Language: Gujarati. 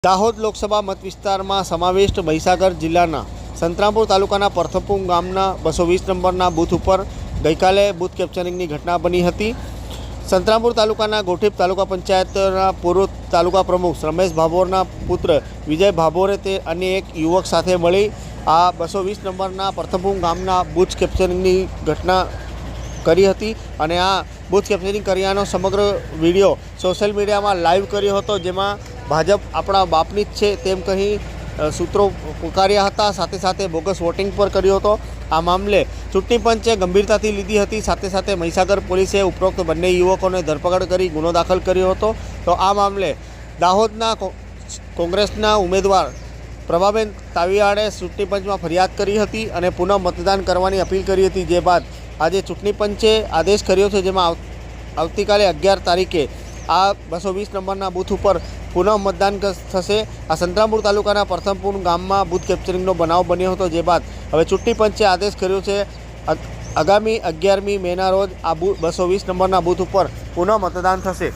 દાહોદ લોકસભા મત વિસ્તારમાં સમાવિષ્ટ મહીસાગર જિલ્લાના સંતરામપુર તાલુકાના પરથપુર ગામના 220 નંબરના બૂથ ઉપર ગઈકાલે બૂથ કેપ્ચરિંગની ઘટના બની હતી। સંતરામપુર તાલુકાના ગોઠીપ તાલુકા પંચાયતના પૂર્વ તાલુકા પ્રમુખ રમેશ ભાભોરના પુત્ર વિજય ભાભોરે તે અન્ય એક યુવક સાથે મળી આ 220 નંબરના પરથપુર ગામના બૂથ કેપ્ચરિંગની ઘટના કરી હતી અને આ બૂથ કેપ્ચરિંગ કર્યાનો સમગ્ર વિડીયો સોશિયલ મીડિયામાં લાઈવ કર્યો હતો, જેમાં ભાજપ આપણા બાપની જ છે તેમ કહી સૂત્રો પુકાર્યા હતા। સાથે સાથે બોગસ વોટિંગ પર કર્યો હતો। આ મામલે ચૂંટણી પંચે ગંભીરતાથી લીધી હતી। સાથે સાથે મહીસાગર પોલીસે ઉપરોક્ત બંને યુવકોને ધરપકડ કરી ગુનો દાખલ કર્યો હતો। તો આ મામલે દાહોદના કોંગ્રેસના ઉમેદવાર પ્રભાબેન તાવિયાડે ચૂંટણી પંચમાં ફરિયાદ કરી હતી અને પુનઃ મતદાન કરવાની અપીલ કરી હતી। જે બાદ આજે ચૂંટણી પંચે આદેશ કર્યો છે, જેમાં આવતીકાલે 11 તારીખે આ 220 નંબરના બૂથ ઉપર પુનઃ મતદાન થશે। આ સંતરામપુર તાલુકાના પરથપુર ગામમાં બૂથ કેપ્ચરિંગનો બનાવ બન્યો હતો, જે બાદ હવે ચૂંટણી પંચે આદેશ કર્યો છે આગામી 11મી મેના રોજ આ 220 નંબરના બૂથ ઉપર પુનઃ મતદાન થશે।